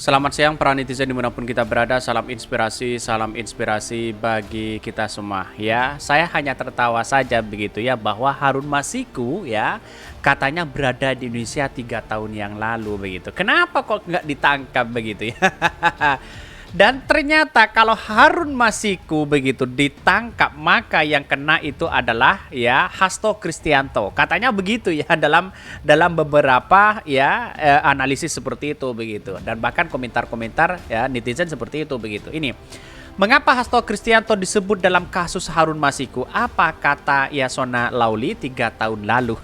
Selamat siang para netizen dimanapun kita berada, salam inspirasi bagi kita semua ya. Saya hanya tertawa saja begitu ya bahwa Harun Masiku ya katanya berada di Indonesia 3 tahun yang lalu begitu. Kenapa kok nggak ditangkap begitu ya? Dan ternyata kalau Harun Masiku begitu ditangkap maka yang kena itu adalah ya Hasto Kristianto. Katanya begitu ya dalam beberapa ya analisis seperti itu begitu. Dan bahkan komentar-komentar ya netizen seperti itu begitu. Ini mengapa Hasto Kristianto disebut dalam kasus Harun Masiku? Apa kata Yasona Lauli 3 tahun lalu?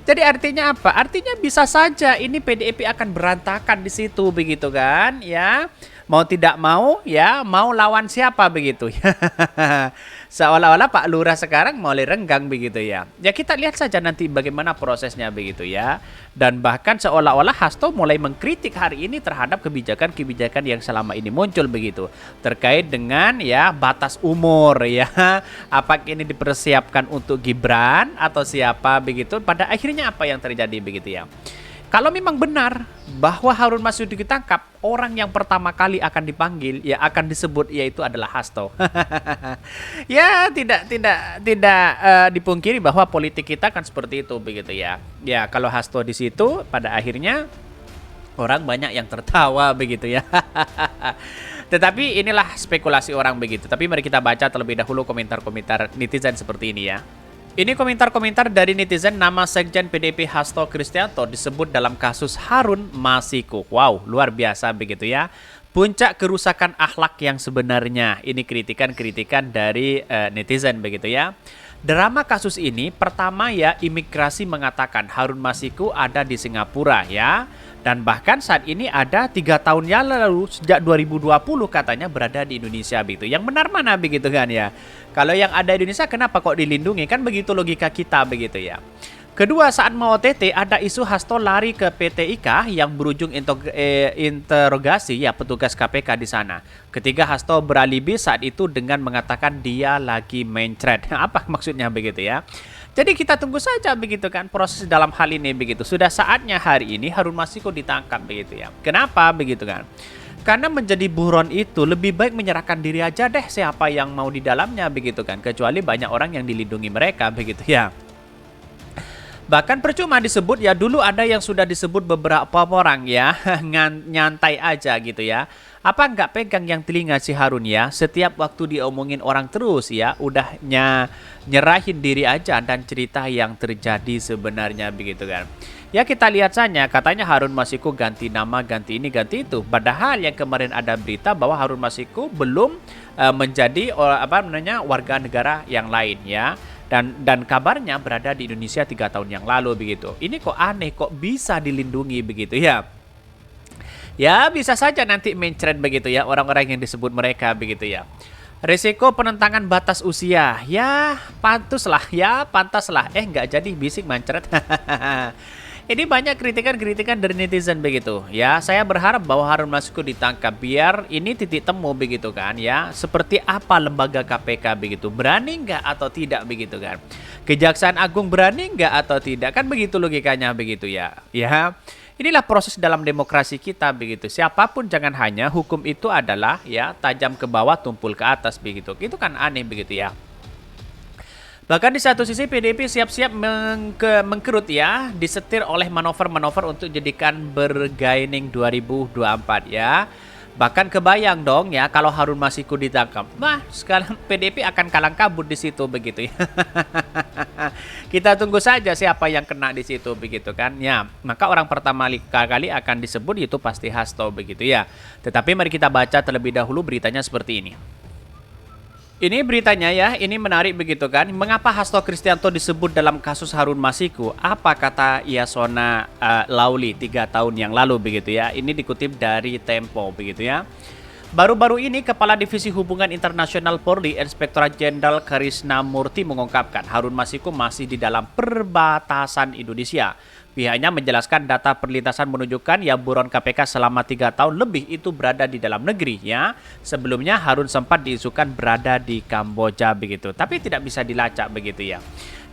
Jadi artinya apa? Artinya bisa saja ini PDIP akan berantakan di situ begitu kan ya. Mau tidak mau ya mau lawan siapa begitu ya. Seolah-olah Pak Lurah sekarang mau renggang begitu ya. Ya kita lihat saja nanti bagaimana prosesnya begitu ya. Dan bahkan seolah-olah Hasto mulai mengkritik hari ini terhadap kebijakan-kebijakan yang selama ini muncul begitu. Terkait dengan ya batas umur ya. Apakah ini dipersiapkan untuk Gibran atau siapa begitu. Pada akhirnya apa yang terjadi begitu ya. Kalau memang benar bahwa Harun Masiku ditangkap, orang yang pertama kali akan dipanggil, ya akan disebut yaitu adalah Hasto. Ya tidak dipungkiri bahwa politik kita kan seperti itu begitu ya. Ya kalau Hasto di situ, pada akhirnya orang banyak yang tertawa begitu ya. Tetapi inilah spekulasi orang begitu. Tapi mari kita baca terlebih dahulu komentar-komentar netizen seperti ini ya. Ini komentar-komentar dari netizen. Nama Sekjen PDIP Hasto Kristianto disebut dalam kasus Harun Masiku. Wow, luar biasa begitu ya. Puncak kerusakan akhlak yang sebenarnya. Ini kritikan-kritikan dari netizen begitu ya. Drama kasus ini pertama ya imigrasi mengatakan Harun Masiku ada di Singapura ya. Dan bahkan saat ini ada 3 tahun yang lalu sejak 2020 katanya berada di Indonesia begitu. Yang benar mana begitu kan ya. Kalau yang ada di Indonesia kenapa kok dilindungi? Kan begitu logika kita begitu ya. Kedua, saat mau OTT ada isu Hasto lari ke PT IKA yang berujung interogasi ya petugas KPK di sana. Ketiga, Hasto beralibi saat itu dengan mengatakan dia lagi mencret. Apa maksudnya begitu ya? Jadi kita tunggu saja begitu kan proses dalam hal ini begitu. Sudah saatnya hari ini Harun Masiku ditangkap begitu ya. Kenapa begitu kan? Karena menjadi buron itu lebih baik menyerahkan diri aja deh siapa yang mau di dalamnya begitu kan. Kecuali banyak orang yang dilindungi mereka begitu ya. Bahkan percuma disebut ya, dulu ada yang sudah disebut beberapa orang ya nyantai aja gitu ya. Apa nggak pegang yang telinga si Harun ya? Setiap waktu diomongin orang terus ya, udah nyerahin diri aja dan cerita yang terjadi sebenarnya begitu kan. Ya kita lihat saja, katanya Harun Masiku ganti nama, ganti ini, ganti itu. Padahal yang kemarin ada berita bahwa Harun Masiku belum menjadi warga negara yang lain ya. Dan kabarnya berada di Indonesia 3 tahun yang lalu begitu. Ini kok aneh, kok bisa dilindungi begitu ya. Ya bisa saja nanti mencret begitu ya orang-orang yang disebut mereka begitu ya. Risiko penentangan batas usia. Ya pantaslah nggak jadi bisik mencret. Ini banyak kritikan-kritikan dari netizen begitu. Ya, saya berharap bahwa Harun Masiku ditangkap biar ini titik temu begitu kan ya. Seperti apa lembaga KPK begitu. Berani nggak atau tidak begitu kan. Kejaksaan Agung berani nggak atau tidak. Kan begitu logikanya begitu ya. Ya, inilah proses dalam demokrasi kita begitu. Siapapun jangan hanya hukum itu adalah ya tajam ke bawah tumpul ke atas begitu. Itu kan aneh begitu ya. Bahkan di satu sisi PDIP siap-siap mengkerut ya, disetir oleh manuver-manuver untuk jadikan bergaining 2024 ya. Bahkan kebayang dong ya kalau Harun Masiku ditangkap. Nah, sekarang PDIP akan kalang kabut di situ begitu ya. Kita tunggu saja siapa yang kena di situ begitu kan ya. Maka orang pertama kali akan disebut itu pasti Hasto begitu ya. Tetapi mari kita baca terlebih dahulu beritanya seperti ini. Ini beritanya ya, ini menarik begitu kan. Mengapa Hasto Kristianto disebut dalam kasus Harun Masiku? Apa kata Yasona Lauli 3 tahun yang lalu begitu ya. Ini dikutip dari Tempo begitu ya. Baru-baru ini Kepala Divisi Hubungan Internasional Polri Inspektorat Jenderal Karisna Murty mengungkapkan Harun Masiku masih di dalam perbatasan Indonesia. Pihaknya menjelaskan data perlintasan menunjukkan ya buron KPK selama 3 tahun lebih itu berada di dalam negeri ya. Sebelumnya Harun sempat diisukan berada di Kamboja begitu, tapi tidak bisa dilacak begitu ya.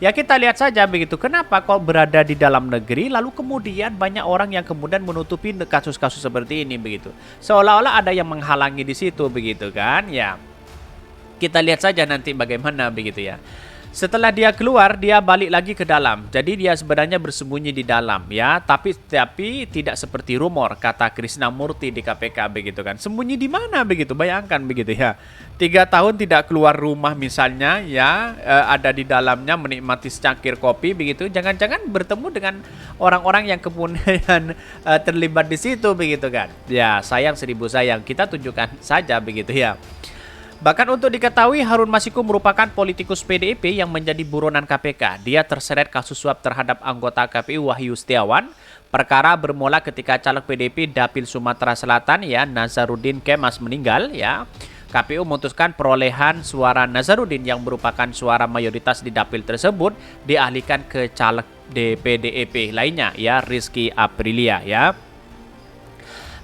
Ya kita lihat saja begitu, kenapa kok berada di dalam negeri lalu kemudian banyak orang yang kemudian menutupi kasus-kasus seperti ini begitu. Seolah-olah ada yang menghalangi di situ begitu kan ya. Kita lihat saja nanti bagaimana begitu ya. Setelah dia keluar, dia balik lagi ke dalam. Jadi dia sebenarnya bersembunyi di dalam ya, tapi tidak seperti rumor kata Krisnamurti di KPK begitu kan. Sembunyi di mana begitu? Bayangkan begitu ya. 3 tahun tidak keluar rumah misalnya ya, ada di dalamnya menikmati secangkir kopi begitu. Jangan-jangan bertemu dengan orang-orang yang kemudian terlibat di situ begitu kan. Ya, sayang seribu sayang, kita tunjukkan saja begitu ya. Bahkan untuk diketahui Harun Masiku merupakan politikus PDIP yang menjadi buronan KPK. Dia terseret kasus suap terhadap anggota KPU Wahyu Setiawan. Perkara bermula ketika caleg PDIP Dapil Sumatera Selatan ya Nazarudin Kemas meninggal ya. KPU memutuskan perolehan suara Nazarudin yang merupakan suara mayoritas di dapil tersebut dialihkan ke caleg PDIP lainnya ya Rizky Aprilia ya.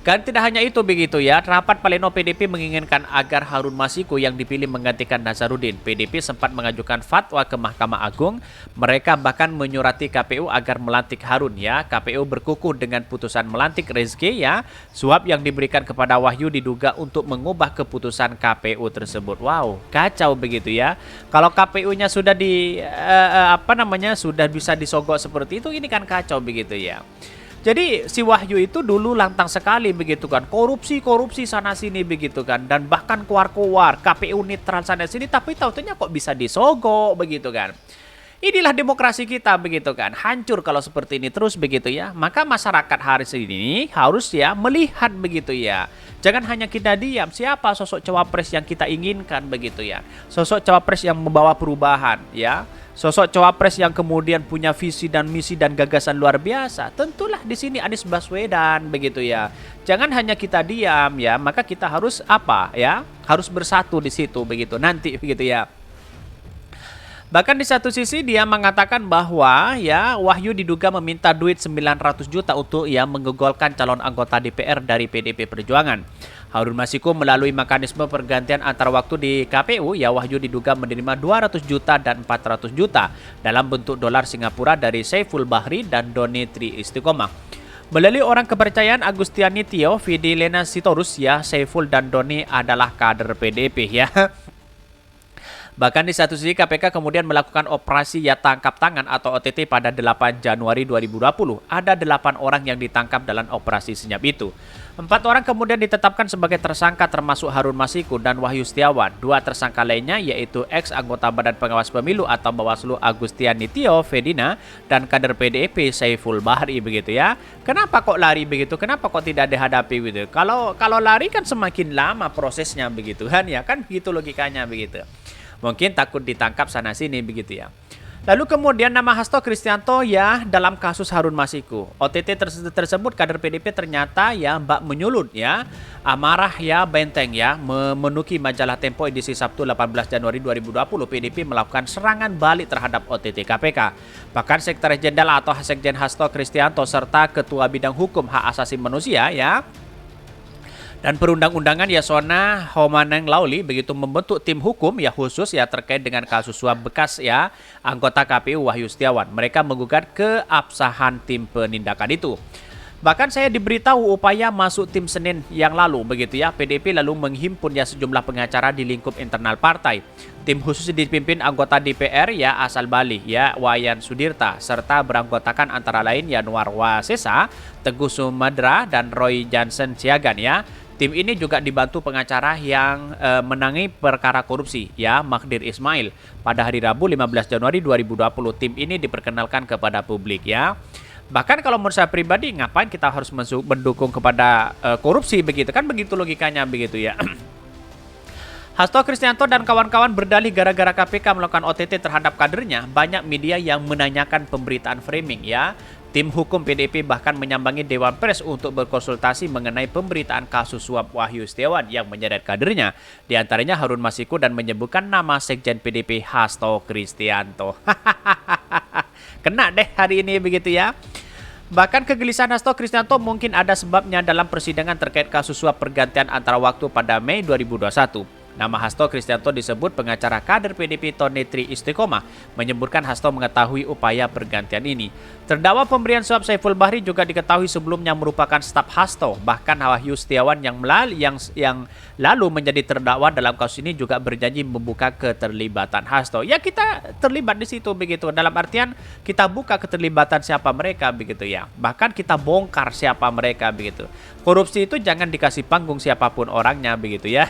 Dan tidak hanya itu begitu ya, rapat pleno PDIP menginginkan agar Harun Masiku yang dipilih menggantikan Nazarudin. PDIP sempat mengajukan fatwa ke Mahkamah Agung. Mereka bahkan menyurati KPU agar melantik Harun ya. KPU berkukuh dengan putusan melantik Rizky ya. Suap yang diberikan kepada Wahyu diduga untuk mengubah keputusan KPU tersebut. Wow, kacau begitu ya. Kalau KPU-nya sudah sudah bisa disogok seperti itu, ini kan kacau begitu ya. Jadi si Wahyu itu dulu lantang sekali begitu kan, korupsi sana sini begitu kan, dan bahkan keluar KPU netral sana sini, tapi taunya kok bisa disogok begitu kan. Inilah demokrasi kita begitu kan, hancur kalau seperti ini terus begitu ya. Maka masyarakat hari ini harus ya melihat begitu ya. Jangan hanya kita diam, siapa sosok cawapres yang kita inginkan begitu ya. Sosok cawapres yang membawa perubahan ya. Sosok cawapres yang kemudian punya visi dan misi dan gagasan luar biasa. Tentulah di sini Anies Baswedan begitu ya. Jangan hanya kita diam ya, maka kita harus apa ya? Harus bersatu di situ begitu nanti begitu ya. Bahkan di satu sisi dia mengatakan bahwa ya Wahyu diduga meminta duit 900 juta untuk ya menggugurkan calon anggota DPR dari PDIP Perjuangan. Harun Masiku melalui mekanisme pergantian antar waktu di KPU, ya Wahyu diduga menerima 200 juta dan 400 juta dalam bentuk dolar Singapura dari Saiful Bahri dan Doni Tri Istiqomah. Melalui orang kepercayaan Agustiani Tio, Vidilena Sitorus ya, Saiful dan Doni adalah kader PDIP ya. Bahkan di satu sisi KPK kemudian melakukan operasi ya tangkap tangan atau OTT pada 8 Januari 2020. Ada 8 orang yang ditangkap dalam operasi senyap itu. 4 orang kemudian ditetapkan sebagai tersangka termasuk Harun Masiku dan Wahyu Setiawan. 2 tersangka lainnya yaitu ex-anggota Badan Pengawas Pemilu atau Bawaslu Agustiani Tio Fedina dan kader PDIP Saiful Bahri begitu ya. Kenapa kok lari begitu? Kenapa kok tidak dihadapi gitu? Kalau lari kan semakin lama prosesnya begitu kan ya, kan begitu logikanya begitu. Mungkin takut ditangkap sana sini begitu ya. Lalu kemudian nama Hasto Kristianto ya dalam kasus Harun Masiku. OTT tersebut kader PDIP ternyata ya Mbak menyulut ya. Amarah ya benteng ya memenuhi majalah Tempo edisi Sabtu 18 Januari 2020 PDIP melakukan serangan balik terhadap OTT KPK. Bahkan Sekretaris Jenderal atau Sekjen Hasto Kristianto serta Ketua Bidang Hukum Hak Asasi Manusia ya dan perundang-undangan Yasona Homaneng Lauli begitu membentuk tim hukum ya khusus ya terkait dengan kasus suap bekas ya anggota KPU Wahyu Setiawan. Mereka menggugat keabsahan tim penindakan itu. Bahkan saya diberitahu upaya masuk tim Senin yang lalu begitu ya. PDIP lalu menghimpun ya sejumlah pengacara di lingkup internal partai. Tim khusus dipimpin anggota DPR ya asal Bali ya Wayan Sudirta serta beranggotakan antara lain Yanuar Wasesa, Teguh Sumadra dan Roy Jansen Siagan ya. Tim ini juga dibantu pengacara yang menangi perkara korupsi ya Magdir Ismail. Pada hari Rabu 15 Januari 2020 tim ini diperkenalkan kepada publik ya. Bahkan kalau menurut saya pribadi ngapain kita harus mendukung kepada korupsi begitu kan, begitu logikanya begitu ya. Hasto Kristianto dan kawan-kawan berdalih gara-gara KPK melakukan OTT terhadap kadernya, banyak media yang menanyakan pemberitaan framing ya. Tim hukum PDIP bahkan menyambangi Dewan Pers untuk berkonsultasi mengenai pemberitaan kasus suap Wahyu Setiawan yang menyeret kadernya, di antaranya Harun Masiku dan menyebutkan nama Sekjen PDIP Hasto Kristianto. Kena deh hari ini begitu ya. Bahkan kegelisahan Hasto Kristianto mungkin ada sebabnya dalam persidangan terkait kasus suap pergantian antara waktu pada Mei 2021. Nama Hasto Kristianto disebut pengacara kader PDP Tony Tri Istiqomah, menyebutkan Hasto mengetahui upaya pergantian ini. Terdakwa pemberian suap Saiful Bahri juga diketahui sebelumnya merupakan staf Hasto. Bahkan Wahyu Setiawan yang lalu menjadi terdakwa dalam kasus ini juga berjanji membuka keterlibatan Hasto. Ya, kita terlibat di situ begitu. Dalam artian kita buka keterlibatan siapa mereka begitu ya. Bahkan kita bongkar siapa mereka begitu. Korupsi itu jangan dikasih panggung siapapun orangnya begitu ya.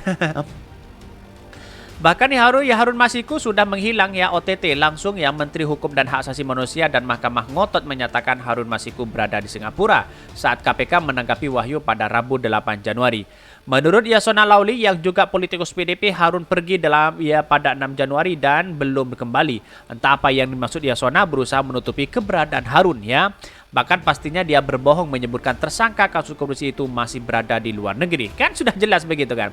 Bahkan Harun Masiku sudah menghilang ya OTT langsung ya. Menteri Hukum dan Hak Asasi Manusia dan Mahkamah ngotot menyatakan Harun Masiku berada di Singapura saat KPK menanggapi Wahyu pada Rabu 8 Januari. Menurut Yasona Lauli yang juga politikus PDP, Harun pergi pada 6 Januari dan belum kembali. Entah apa yang dimaksud Yasona berusaha menutupi keberadaan Harun ya. Bahkan pastinya dia berbohong menyebutkan tersangka kasus korupsi itu masih berada di luar negeri. Kan sudah jelas begitu kan.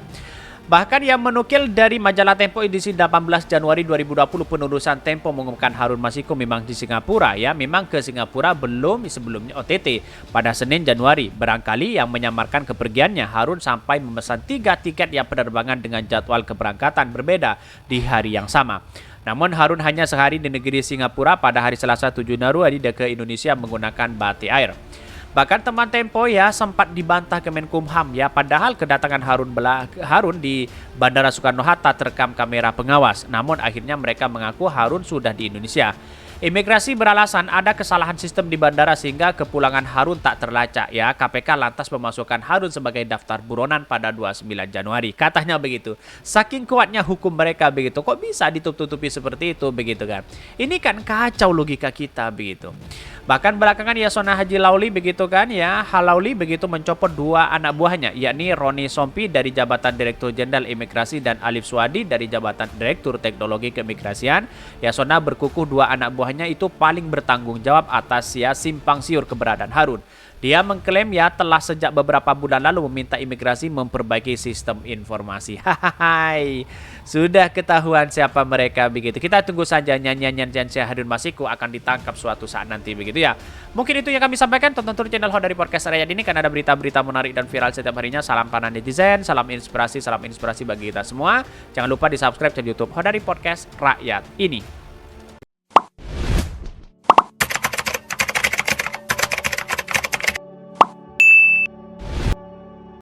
Bahkan yang menukil dari majalah Tempo edisi 18 Januari 2020, penulisan Tempo mengumumkan Harun Masiku memang di Singapura ya. Memang ke Singapura belum sebelumnya OTT pada Senin Januari. Barangkali yang menyamarkan kepergiannya, Harun sampai memesan 3 tiket yang penerbangan dengan jadwal keberangkatan berbeda di hari yang sama. Namun Harun hanya sehari di negeri Singapura pada hari Selasa 7 Januari ke Indonesia menggunakan Batik Air. Bahkan teman Tempo ya sempat dibantah Kemenkumham ya, padahal kedatangan Harun di Bandara Soekarno-Hatta terekam kamera pengawas. Namun akhirnya mereka mengaku Harun sudah di Indonesia. Imigrasi beralasan ada kesalahan sistem di bandara sehingga kepulangan Harun tak terlacak ya. KPK lantas memasukkan Harun sebagai daftar buronan pada 29 Januari. Katanya begitu. Saking kuatnya hukum mereka begitu. Kok bisa ditutup-tutupi seperti itu begitu kan? Ini kan kacau logika kita begitu. Bahkan belakangan Yasona Haji Lauli begitu kan ya, Halauli begitu mencopot 2 anak buahnya, yakni Roni Sompi dari jabatan Direktur Jenderal Imigrasi dan Alif Suwadi dari jabatan Direktur Teknologi Keimigrasian. Yasona berkukuh 2 anak buahnya itu paling bertanggung jawab atas ya simpang siur keberadaan Harun. Dia mengklaim ya telah sejak beberapa bulan lalu meminta imigrasi memperbaiki sistem informasi. Hai, sudah ketahuan siapa mereka begitu. Kita tunggu saja nyanyian Harun Masiku akan ditangkap suatu saat nanti begitu ya. Mungkin itu yang kami sampaikan. Tonton terus channel Hodari Podcast Rakyat ini karena ada berita-berita menarik dan viral setiap harinya. Salam panah netizen, salam inspirasi bagi kita semua. Jangan lupa di subscribe channel YouTube Hodari Podcast Rakyat ini.